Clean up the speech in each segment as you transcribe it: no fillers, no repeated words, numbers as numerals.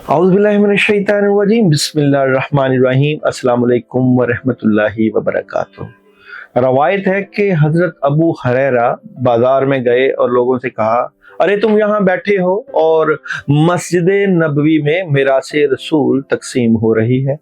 औज़ुबिल्लाहिमिनश्शैतानिर्रजीम बिस्मिल्लाहिर्रहमानिर्रहीम अस्सलाम वालेकुम व रहमतुल्लाहि व बरकातुहू। रवायत है कि हजरत अबू हुरैरा बाजार में गए और लोगों से कहा, अरे तुम यहाँ बैठे हो और मस्जिद नबवी में मिरासे रसूल तकसीम हो रही है।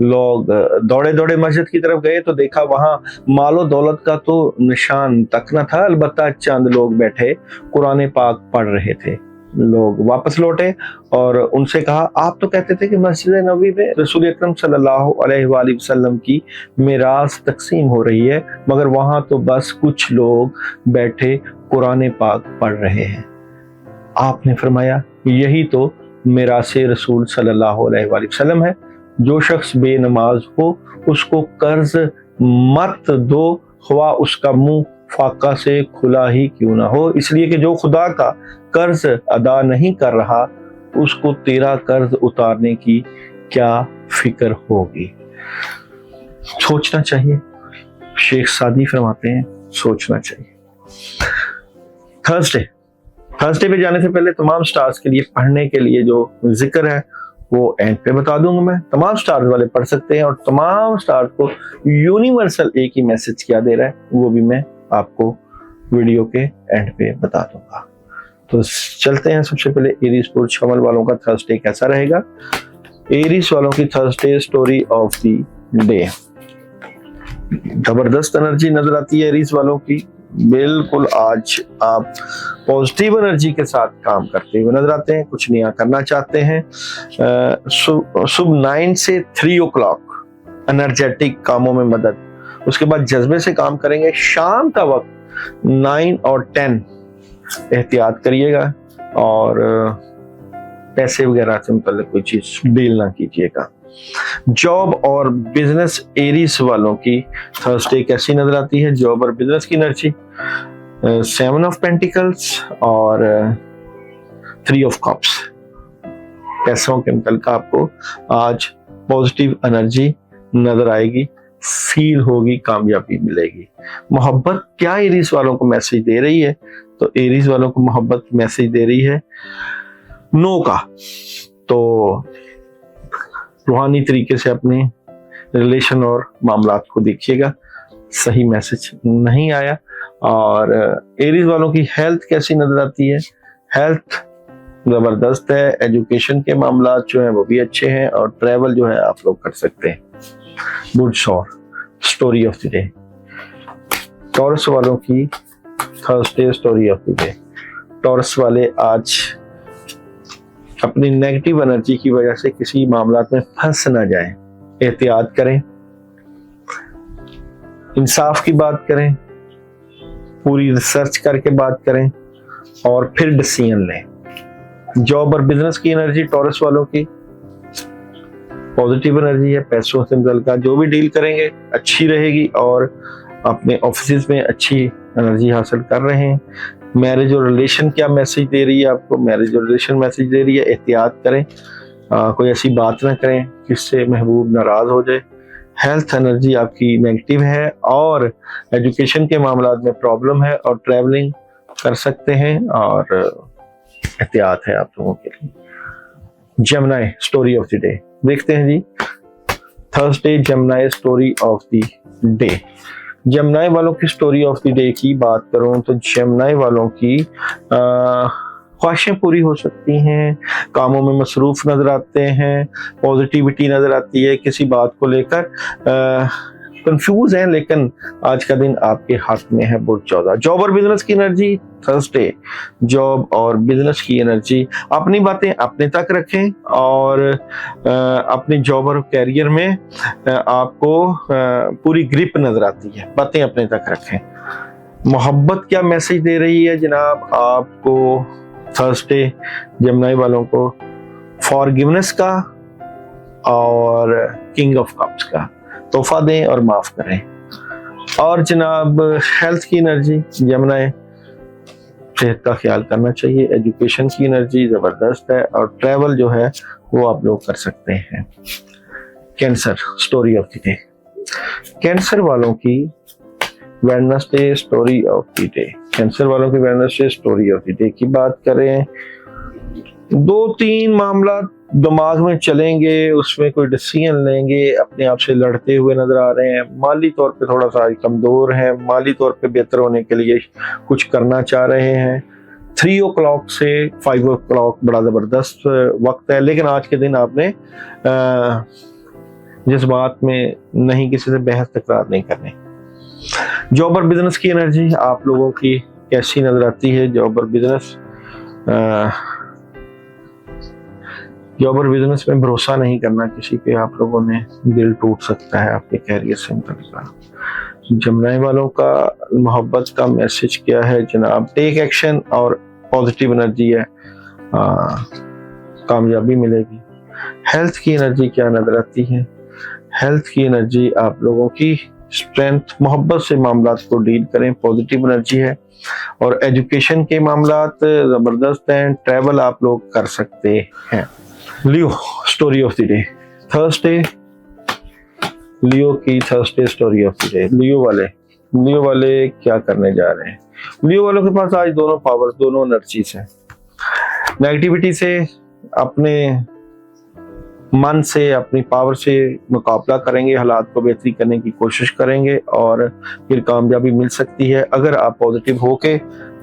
लोग दौड़े दौड़े मस्जिद की तरफ गए तो देखा वहां मालो दौलत का तो निशान तक न था, अलबत्ता चंद लोग बैठे कुरान पाक पढ़ रहे थे। लोग वापस लौटे और उनसे कहा, आप तो कहते थे कि मस्जिद नबवी में रसूल अकरम सल्लल्लाहु अलैहि वसल्लम की मिरास तकसीम हो रही है, मगर वहां तो बस कुछ लोग बैठे कुरान पाक पढ़ रहे हैं। आपने फरमाया, यही तो मिरासे रसूल सल्लल्लाहु अलैहि वसल्लम है। जो शख्स बेनमाज हो उसको कर्ज मत दो, हुआ उसका मुंह फाका से खुला ही क्यों ना हो, इसलिए कि जो खुदा का कर्ज अदा नहीं कर रहा उसको तेरा कर्ज उतारने की क्या फिक्र होगी। सोचना चाहिए। शेख सादी फरमाते हैं, सोचना चाहिए। थर्सडे पे जाने से पहले तमाम स्टार्स के लिए पढ़ने के लिए जो जिक्र है वो एंड पे बता दूंगा मैं। तमाम स्टार्स वाले पढ़ सकते हैं और तमाम स्टार्स को यूनिवर्सल एक ही मैसेज क्या दे रहा है वो भी मैं आपको वीडियो के एंड पे बता दूंगा। तो चलते हैं। सबसे पहले एरीज पुरुष कमल वालों का थर्सडे कैसा रहेगा। एरीज वालों की Thursday story of the day, जबरदस्त एनर्जी नजर आती है एरीज वालों की। बिल्कुल आज आप पॉजिटिव एनर्जी के साथ काम करते हुए नजर आते हैं, कुछ नया करना चाहते हैं। सुबह 9 से 3 o'clock एनर्जेटिक कामों में मदद, उसके बाद जज्बे से काम करेंगे। शाम का वक्त 9 और 10 एहतियात करिएगा और पैसे वगैरह से मुताल्लिक कोई चीज डील ना कीजिएगा। जॉब और बिजनेस एरीज वालों की थर्सडे कैसी नजर आती है। जॉब और बिजनेस की एनर्जी 7 ऑफ पेंटिकल्स और 3 ऑफ कप्स। पैसों के मुताल्लिक आपको आज पॉजिटिव एनर्जी नजर आएगी, फील होगी, कामयाबी मिलेगी। मोहब्बत क्या एरीज वालों को मैसेज दे रही है, तो एरीज वालों को मोहब्बत मैसेज दे रही है नो का। तो रूहानी तरीके से अपने रिलेशन और मामलात को देखिएगा, सही मैसेज नहीं आया। और एरीज वालों की हेल्थ कैसी नजर आती है। हेल्थ जबरदस्त है, एजुकेशन के मामलात जो है वो भी अच्छे हैं और ट्रैवल जो है आप लोग कर सकते हैं। Good story of the day. Taurus वालों की Thursday story of the day. Taurus वाले आज अपनी नेगेटिव एनर्जी की वजह से किसी मामलात में फंस ना जाएं, एहतियात करें, इंसाफ की बात करें, पूरी रिसर्च करके बात करें और फिर डिसीजन लें। जॉब और बिजनेस की एनर्जी टॉरस वालों की पॉजिटिव एनर्जी है। पैसों से मुतल्लिका जो भी डील करेंगे अच्छी रहेगी और अपने ऑफिस में अच्छी एनर्जी हासिल कर रहे हैं। मैरिज और रिलेशन क्या मैसेज दे रही है आपको। मैरिज और रिलेशन मैसेज दे रही है, एहतियात करें, कोई ऐसी बात ना करें जिससे महबूब नाराज हो जाए। हेल्थ एनर्जी आपकी नेगेटिव है और एजुकेशन के मामलात में प्रॉब्लम है और ट्रैवलिंग कर सकते हैं और एहतियात है आप लोगों के लिए। Gemini story of the day देखते हैं जी। Thursday Gemini story of the day. Gemini वालों की स्टोरी ऑफ द डे की बात करूं तो जेमिनी वालों की ख्वाहिशें पूरी हो सकती हैं, कामों में मसरूफ नजर आते हैं, पॉजिटिविटी नजर आती है, किसी बात को लेकर कंफ्यूज हैं, लेकिन आज का दिन आपके हक में है। बुध 14। जॉब और बिजनेस की एनर्जी थर्सडे। जॉब और बिजनेस की एनर्जी, अपनी बातें अपने तक रखें और अपनी जॉब और कैरियर में आपको पूरी ग्रिप नजर आती है, बातें अपने तक रखें। मोहब्बत क्या मैसेज दे रही है जनाब आपको थर्सडे जेमिनी वालों को। फॉरगिवनेस का और किंग ऑफ कप्स का, तोहफा दें और माफ करें। और जनाब हेल्थ की एनर्जी जेमिनी, सेहत का ख्याल करना चाहिए। एजुकेशन की एनर्जी जबरदस्त है और ट्रैवल जो है वो आप लोग कर सकते हैं। Cancer story of the day. Cancer वालों की Wednesday story of the day. Cancer वालों की Wednesday story of the day की बात करें 2-3 मामला दिमाग में चलेंगे, उसमें कोई डिसीजन लेंगे, अपने आप से लड़ते हुए नजर आ रहे हैं। माली तौर पे थोड़ा सा कमजोर है, माली तौर पे बेहतर होने के लिए कुछ करना चाह रहे हैं। 3 o'clock से 5 o'clock बड़ा जबरदस्त वक्त है, लेकिन आज के दिन आपने जिस बात में नहीं किसी से बहस तकरार नहीं करनी। जॉब और बिजनेस की एनर्जी आप लोगों की कैसी नजर आती है? जॉब और बिजनेस में भरोसा नहीं करना किसी पे, आप लोगों ने दिल टूट सकता है आपके कैरियर से मुताल्लिक। जमनाई वालों का मोहब्बत का मैसेज क्या है जनाब? टेक एक्शन और पॉजिटिव एनर्जी है, कामयाबी मिलेगी। हेल्थ की एनर्जी क्या नजर आती है? हेल्थ की एनर्जी आप लोगों की स्ट्रेंथ, मोहब्बत से मामलात को डील करें, पॉजिटिव एनर्जी है। और एजुकेशन के मामलात जबरदस्त हैं, ट्रैवल आप लोग कर सकते हैं। Leo story of the day, Thursday, Leo की Thursday story of the day. Leo वाले क्या करने जा रहे हैं? लियो वालों के पास आज दोनों पावर्स, दोनों एनर्जीज हैं। नेगेटिविटी से अपने मन से, अपनी पावर से मुकाबला करेंगे, हालात को बेहतरी करने की कोशिश करेंगे और फिर कामयाबी मिल सकती है अगर आप पॉजिटिव होके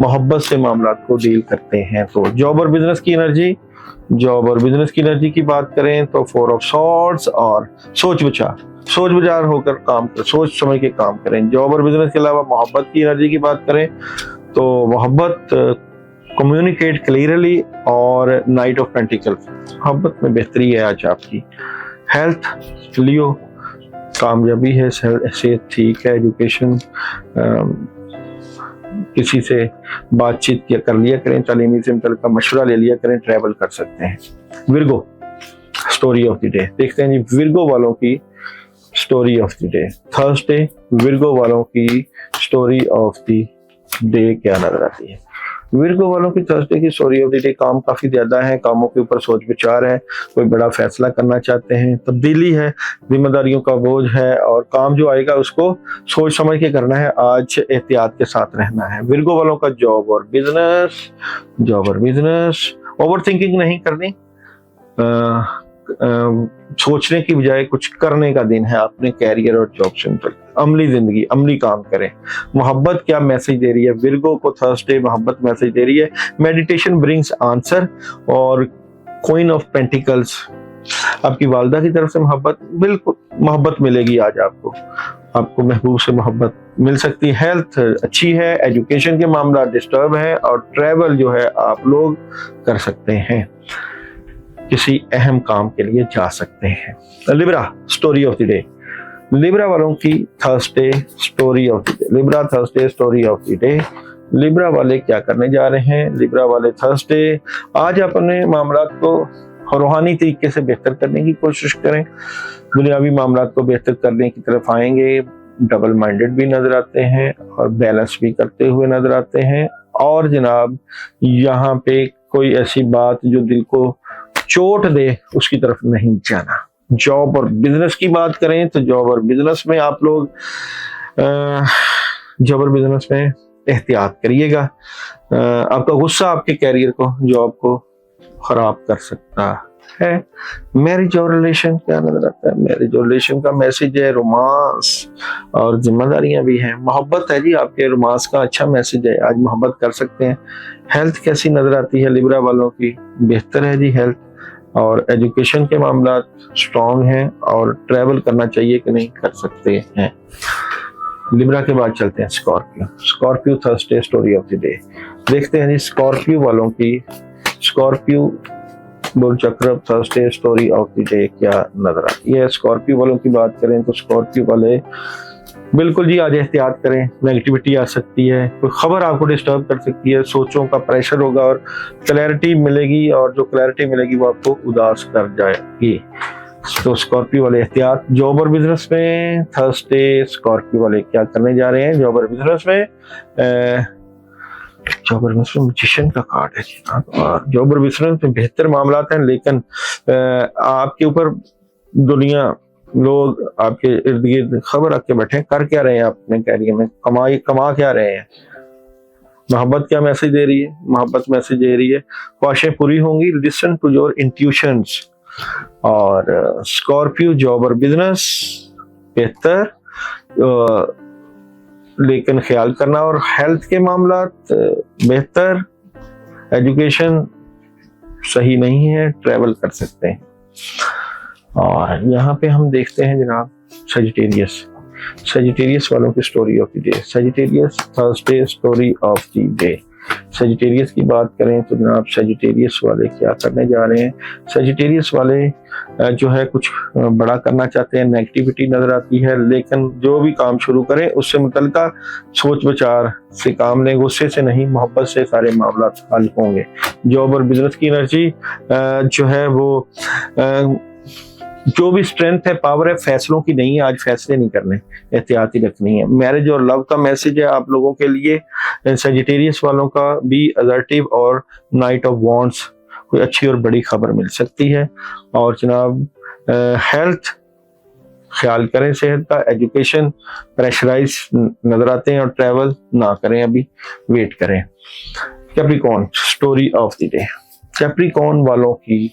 मोहब्बत से मामलात को डील करते हैं। तो जॉब और बिजनेस की एनर्जी की बात करें तो 4 of Swords और सोच विचार होकर काम कर, सोच समझ के काम करें। जॉब और बिजनेस के अलावा मोहब्बत की एनर्जी की बात करें तो मोहब्बत, कम्युनिकेट क्लियरली और नाइट ऑफ पेंटिकल्स, मोहब्बत में बेहतरी है आज आपकी। हेल्थ लियो कामयाबी है, सेहत ठीक है। एजुकेशन किसी से बातचीत कर लिया करें, तालीमी से का मशवरा ले लिया करें, ट्रैवल कर सकते हैं। Virgo story of the day देखते हैं जी, विर्गो वालों की story of the day. Thursday Virgo वालों की स्टोरी ऑफ द डे क्या नजर आती है? विर्गो वालों की थर्सडे की स्टोरी ऑफ द डे, काम काफी ज्यादा है, कामों के ऊपर सोच विचार है, कोई बड़ा फैसला करना चाहते हैं, तब्दीली है, जिम्मेदारियों का बोझ है और काम जो आएगा उसको सोच समझ के करना है, आज एहतियात के साथ रहना है। विर्गो वालों का जॉब और बिजनेस ओवर थिंकिंग नहीं करनी, सोचने की बजाय कुछ करने का दिन है अपने कैरियर और जॉब से मुताल्लिक। अमली जिंदगी, अमली काम करें। मोहब्बत क्या मैसेज दे रही है? विर्गो को थर्सडे मोहब्बत मैसेज दे रही है, मेडिटेशन ब्रिंग्स आंसर। और क्वीन ऑफ पेंटिकल्स, आपकी वालदा की तरफ से मोहब्बत, बिल्कुल मोहब्बत मिलेगी आज आपको महबूब से मोहब्बत मिल सकती है। हेल्थ अच्छी है, एजुकेशन के मामला डिस्टर्ब है और ट्रैवल जो है आप लोग कर सकते हैं, किसी अहम काम के लिए जा सकते हैं। Libra story of the day, Libra वालों की Thursday story of the day. Libra Thursday story of the day, Libra वाले क्या करने जा रहे हैं? लिब्रा वाले थर्सडे आज अपने मामलात को रूहानी तरीके से बेहतर करने की कोशिश करें, दुनियावी मामलात को बेहतर करने की तरफ आएंगे। डबल माइंडेड भी नजर आते हैं और बैलेंस भी करते हुए नजर आते हैं। और जनाब यहाँ पे कोई ऐसी बात जो दिल को चोट दे उसकी तरफ नहीं जाना। जॉब और बिजनेस की बात करें तो जॉब और बिजनेस में आप लोग जॉब और बिजनेस में एहतियात करिएगा। आपका गुस्सा आपके कैरियर को, जॉब को खराब कर सकता है। मैरिज और रिलेशन क्या नजर आता है? मैरिज और रिलेशन का मैसेज है रोमांस और जिम्मेदारियां भी हैं। मोहब्बत है जी, आपके रोमांस का अच्छा मैसेज है, आज मोहब्बत कर सकते हैं। हेल्थ कैसी नजर आती है लिब्रा वालों की? बेहतर है जी हेल्थ। और एजुकेशन के मामला स्ट्रॉन्ग हैं और ट्रैवल करना चाहिए कि नहीं, कर सकते हैं। लिब्रा के बाद चलते हैं Scorpio Thursday story of the day देखते हैं जी, स्कॉर्पियो वालों की स्कॉर्पियो बुल चक्र Thursday story of the day क्या नजर आती है? स्कॉर्पियो वालों की बात करें तो स्कॉर्पियो वाले बिल्कुल जी आज एहतियात करें, नेगेटिविटी आ सकती है, कोई खबर आपको डिस्टर्ब कर सकती है, सोचों का प्रेशर होगा और क्लैरिटी मिलेगी और जो क्लैरिटी मिलेगी वो आपको उदास कर जाएगी। तो स्कॉर्पियो वाले एहतियात। जॉब और बिजनेस में थर्सडे स्कॉर्पियो वाले क्या करने जा रहे हैं? जॉब और बिजनेस में मैजिशियन का कार्ड है और जॉब और बिजनेस में बेहतर मामला हैं, लेकिन आपके ऊपर दुनिया, लोग आपके इर्द गिर्द खबर रख के बैठे, कर क्या रहे हैं अपने कैरियर में, कमा क्या रहे हैं, मोहब्बत क्या मैसेज दे रही है? मोहब्बत मैसेज दे रही है ख्वाहिशें पूरी होंगी, लिसन टू योर इंट्यूशंस। और स्कॉर्पियो जॉब और बिजनेस बेहतर, लेकिन ख्याल करना। और हेल्थ के मामला बेहतर, एजुकेशन सही नहीं है, ट्रैवल कर सकते हैं। और यहाँ पे हम देखते हैं जनाब सजिटेरियस वालों की story of the day. Sagittarius Thursday story of the day. Sagittarius की बात करें तो जनाब सजिटेरियस वाले क्या करने जा रहे हैं? सजिटेरियस वाले जो है कुछ बड़ा करना चाहते हैं, नेगेटिविटी नजर आती है, लेकिन जो भी काम शुरू करें उससे मुतल्लिका सोच विचार से काम लें, गुस्से से नहीं, मोहब्बत से सारे मामला हल होंगे। जॉब और बिजनेस की एनर्जी जो है वो जो भी स्ट्रेंथ है, पावर है, फैसलों की नहीं है। आज फैसले नहीं करने, एहतियाती रखनी है। मैरिज और लव का मैसेज है आप लोगों के लिए, सजिटेरियस वालों का भी असर्टिव और नाइट ऑफ वॉन्ट्स, कोई अच्छी और बड़ी खबर मिल सकती है। और जनाब हेल्थ ख्याल करें सेहत का, एजुकेशन प्रेशराइज नजर आते हैं, और ट्रैवल ना करें, अभी वेट करें। Capricorn story of the day. Capricorn वालों की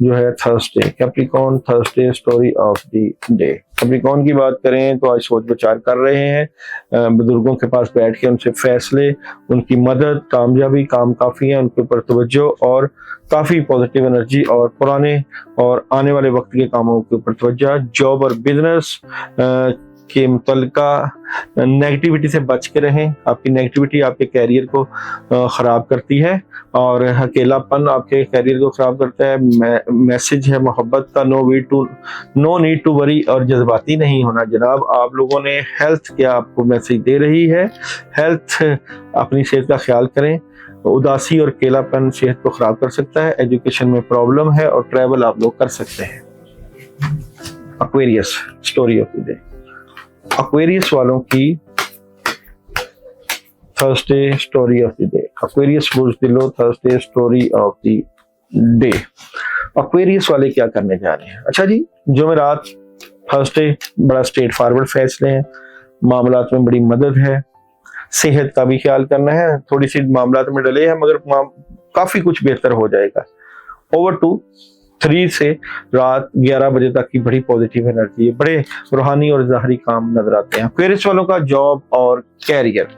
जो है Thursday, Capricorn Thursday story of the day. Capricorn की बात करें तो आज सोच विचार कर रहे हैं, बुजुर्गों के पास बैठ के उनसे फैसले, उनकी मदद, कामयाबी, काम काफी है, उनके ऊपर तवज्जो और काफी पॉजिटिव एनर्जी, और पुराने और आने वाले वक्त के कामों के ऊपर तवज्जो। जॉब और बिजनेस के मुतल्लिका नेगेटिविटी से बच के रहें। आपकी नेगेटिविटी आपके कैरियर को खराब करती है, और अकेलापन आपके कैरियर को खराब करता है। मैसेज है मोहब्बत का, नो नीड टू वरी, और जज्बाती नहीं होना जनाब। आप लोगों ने हेल्थ क्या आपको मैसेज दे रही है? हेल्थ, अपनी सेहत का ख्याल करें। उदासी और अकेलापन सेहत को खराब कर सकता है। एजुकेशन में प्रॉब्लम है, और ट्रैवल आप लोग कर सकते हैं। Aquarius story of the day. Aquarius वालों की Thursday story of the day. Aquarius Burj Thursday story of the day. Aquarius वाले क्या करने जा रहे हैं? अच्छा जी, जुमेरात थर्सडे बड़ा स्ट्रेट फॉरवर्ड फैसले हैं, मामलात में बड़ी मदद है, सेहत का भी ख्याल करना है, थोड़ी सी मामलात में डले हैं मगर काफी कुछ बेहतर हो जाएगा। ओवर टू 3 से रात 11 बजे तक की बड़ी पॉजिटिव एनर्जी है, बड़े रूहानी और ज़ाहरी काम नजर आते हैं। एक्वेरियस वालों का जॉब और कैरियर,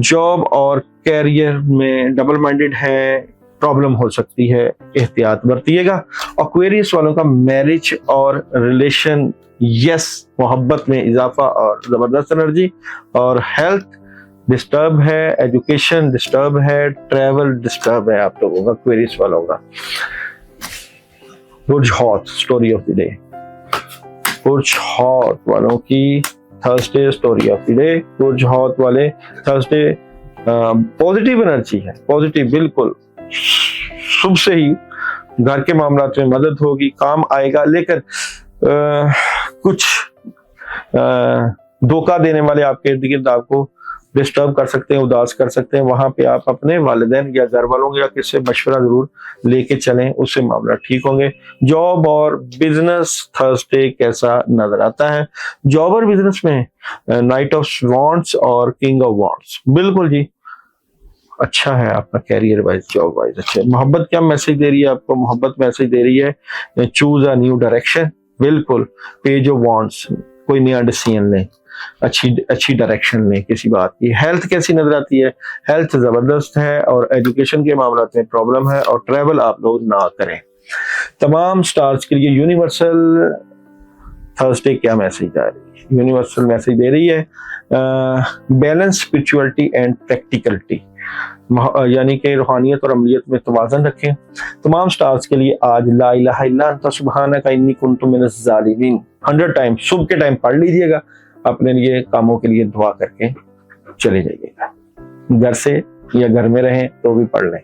जॉब और कैरियर में डबल माइंडेड है, प्रॉब्लम हो सकती है, एहतियात बरतिएगा। एक्वेरियस वालों का मैरिज और रिलेशन, यस, मोहब्बत में इजाफा और जबरदस्त एनर्जी। और हेल्थ डिस्टर्ब है, एजुकेशन डिस्टर्ब है, ट्रैवल डिस्टर्ब है आप लोगों का, एक्वेरियस वालों का। बुर्ज हॉट स्टोरी ऑफ द डे। बुर्ज हॉट वालों की Thursday story of the day. बुर्ज हॉट वाले थर्सडे पॉजिटिव एनर्जी है, पॉजिटिव, बिल्कुल सुबह से ही घर के मामलात में मदद होगी, काम आएगा, लेकिन कुछ धोखा देने वाले आपके इर्द गिर्द आपको डिस्टर्ब कर सकते हैं, उदास कर सकते हैं। वहां पे आप अपने वालिदैन या घर वालों या किससे मशवरा जरूर लेके चलें, उससे मामला ठीक होंगे। जॉब और बिजनेस थर्सडे कैसा नजर आता है? जॉब और बिजनेस में नाइट ऑफ वॉन्ट्स और किंग ऑफ वॉन्ट्स, बिल्कुल जी अच्छा है आपका कैरियर वाइज, जॉब वाइज अच्छा है। मोहब्बत क्या मैसेज दे रही है आपको? मोहब्बत मैसेज दे रही है चूज अ न्यू डायरेक्शन, बिल्कुल। पेज ऑफ वॉन्ट्स, कोई नया डिसीजन लें, अच्छी डायरेक्शन लें किसी बात की। हेल्थ कैसी नजर आती है? हेल्थ जबरदस्त है, और एजुकेशन के मामला में प्रॉब्लम है, और ट्रैवल आप लोग ना करें। तमाम स्टार्स के लिए यूनिवर्सल थर्सडे क्या मैसेज आ रही है? यूनिवर्सल मैसेज दे रही है बैलेंस, स्पिरिचुअलिटी एंड प्रैक्टिकलिटी, यानी कि रूहानियत और अमलियत में तवाज़न रखें। तमाम स्टार्स के लिए आज ला इलाहा इल्ला अंता सुब्हानका इन्नी कुन्तु मिनज़ ज़ालिमीन 100 टाइम सुबह के टाइम पढ़ लीजिएगा, अपने लिए कामों के लिए दुआ करके चले जाइएगा। घर से या घर में रहें तो भी पढ़ लें।